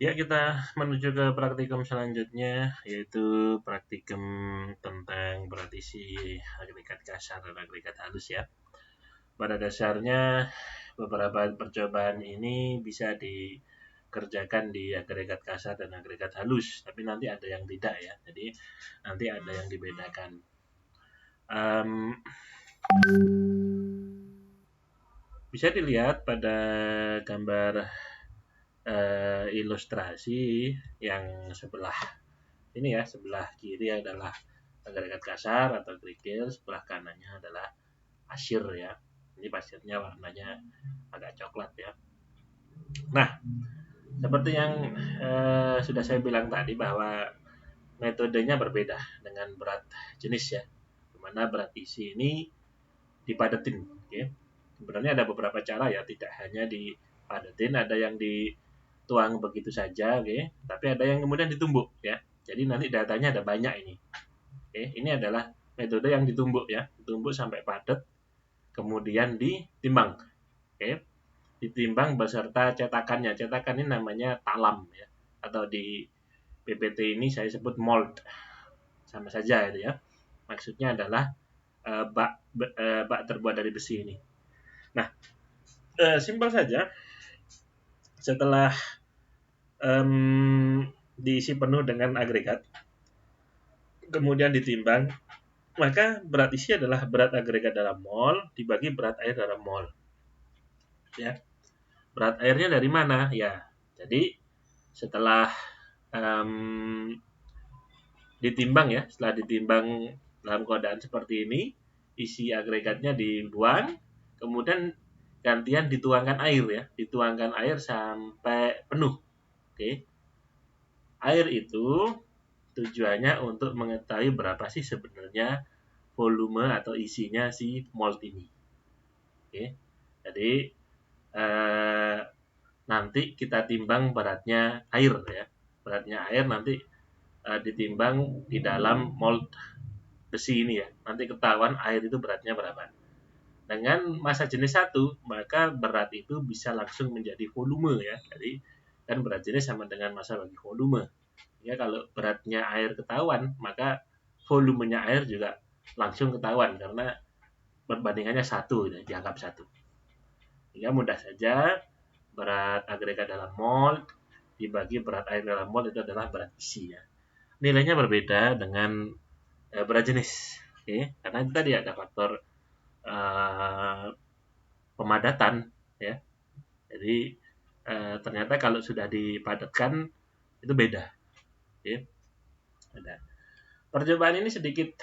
Ya, kita menuju ke praktikum selanjutnya, yaitu praktikum tentang berat isi agregat kasar dan agregat halus ya. Pada dasarnya, beberapa percobaan ini bisa dikerjakan di agregat kasar dan agregat halus, tapi nanti ada yang tidak ya. Jadi nanti ada yang dibedakan. Um, Bisa dilihat pada gambar ilustrasi yang sebelah ini ya, sebelah kiri adalah agregat kasar atau kerikil, sebelah kanannya adalah pasir ya. Ini pasirnya warnanya agak coklat ya. Nah, seperti yang sudah saya bilang tadi bahwa metodenya berbeda dengan berat jenis ya. Dimana berat isi ini dipadetin. Okay. Sebenarnya ada beberapa cara ya, tidak hanya dipadetin, ada yang dituang begitu saja, okay. Tapi ada yang kemudian ditumbuk ya. Jadi nanti datanya ada banyak ini. Okay. Ini adalah metode yang ditumbuk ya, ditumbuk sampai padat, kemudian ditimbang. Okay. Ditimbang beserta cetakannya. Cetakan ini namanya talam ya, atau di PPT ini saya sebut mold. Sama saja itu ya. Maksudnya adalah bak terbuat dari besi ini. Nah, simpel saja. Setelah diisi penuh dengan agregat, kemudian ditimbang, maka berat isi adalah berat agregat dalam mol dibagi berat air dalam mol. Ya, berat airnya dari mana? Ya, jadi setelah ditimbang ya, setelah ditimbang dalam keadaan seperti ini, isi agregatnya dibuang, kemudian gantian dituangkan air ya, dituangkan air sampai penuh. Oke. Air itu tujuannya untuk mengetahui berapa sih sebenarnya volume atau isinya si malt ini. Oke. Jadi nanti kita timbang beratnya air ya. Beratnya air nanti ditimbang di dalam malt besi ini ya. Nanti ketahuan air itu beratnya berapa. Dengan massa jenis 1, maka berat itu bisa langsung menjadi volume ya. Jadi kan berat jenis sama dengan massa bagi volume. Ya kalau beratnya air ketahuan, maka volumenya air juga langsung ketahuan karena perbandingannya 1 ya, dianggap 1. Sehingga mudah saja berat agregat dalam mol dibagi berat air dalam mol itu adalah berat isi ya. Nilainya berbeda dengan berat jenis. Okay? Karena itu tadi ada faktor pemadatan ya. Jadi ternyata kalau sudah dipadatkan itu beda. Okay? Ada. Percobaan ini sedikit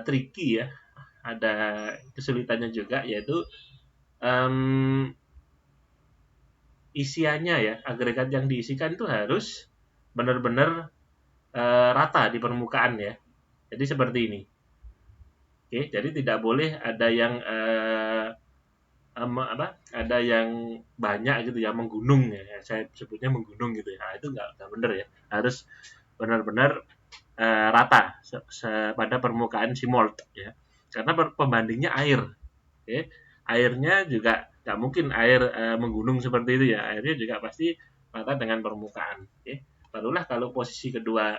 tricky ya. Ada kesulitannya juga yaitu isiannya ya, agregat yang diisikan itu harus benar-benar rata di permukaan ya. Jadi seperti ini. Oke, jadi tidak boleh ada yang ada yang banyak gitu ya, menggunung ya. Saya sebutnya menggunung gitu ya. Nah, itu nggak benar ya. Harus benar-benar rata pada permukaan si malt ya. Karena pembandingnya air. Oke. Airnya juga nggak mungkin air menggunung seperti itu ya. Airnya juga pasti rata dengan permukaan. Oke. Barulah kalau posisi kedua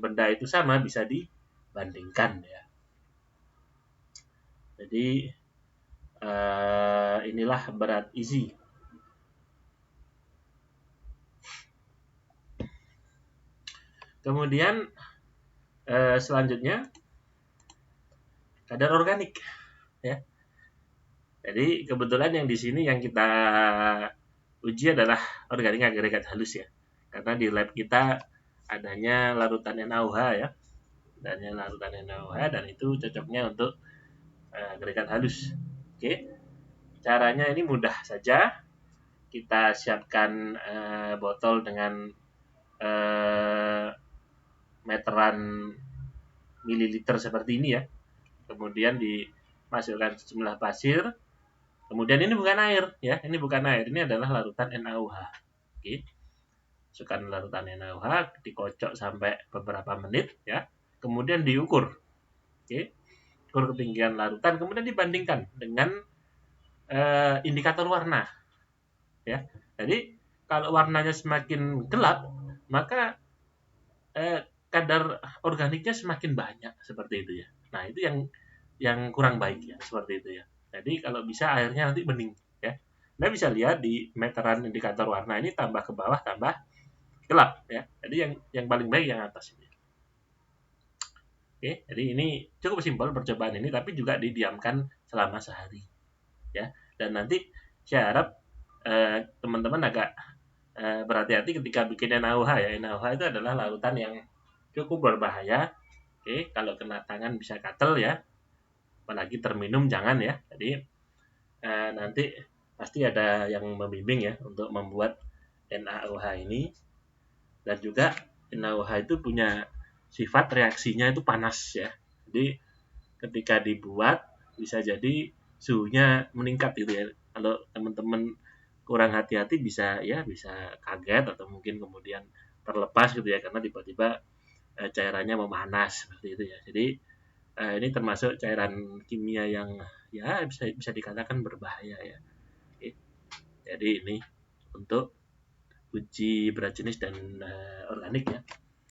benda itu sama bisa dibandingkan ya. Jadi inilah berat isi. Kemudian selanjutnya kadar organik ya. Jadi kebetulan yang di sini yang kita uji adalah organik agregat halus ya. Karena di lab kita adanya larutan NaOH ya. Adanya larutan NaOH dan itu cocoknya untuk agregat halus. Oke. Caranya ini mudah saja. Kita siapkan botol dengan meteran mililiter seperti ini ya. Kemudian dimasukkan sejumlah pasir. Kemudian ini bukan air ya, ini bukan air, ini adalah larutan NaOH. Oke. Masukkan larutan NaOH, dikocok sampai beberapa menit ya. Kemudian diukur. Oke. Ukur ketinggian larutan, kemudian dibandingkan dengan indikator warna. ya. Jadi kalau warnanya semakin gelap, maka kadar organiknya semakin banyak seperti itu ya. Nah, itu yang kurang baik ya, seperti itu ya. Jadi kalau bisa airnya nanti bening ya. Anda bisa lihat di meteran indikator warna ini tambah ke bawah tambah gelap ya. Jadi yang paling baik yang atas ini. Oke, jadi ini cukup simpel percobaan ini, tapi juga didiamkan selama sehari ya. Dan nanti saya harap teman-teman agak berhati-hati ketika bikin NaOH ya. NaOH itu adalah larutan yang cukup berbahaya. Oke, kalau kena tangan bisa gatel ya, apalagi terminum jangan ya. Jadi nanti pasti ada yang membimbing ya untuk membuat NaOH ini. Dan juga NaOH itu punya sifat reaksinya itu panas ya. Jadi ketika dibuat bisa jadi suhunya meningkat gitu ya. Kalau teman-teman kurang hati-hati bisa ya bisa kaget atau mungkin kemudian terlepas gitu ya karena tiba-tiba cairannya memanas seperti itu ya. Jadi ini termasuk cairan kimia yang ya bisa bisa dikatakan berbahaya ya. Oke. Jadi ini untuk uji berat jenis dan organik ya.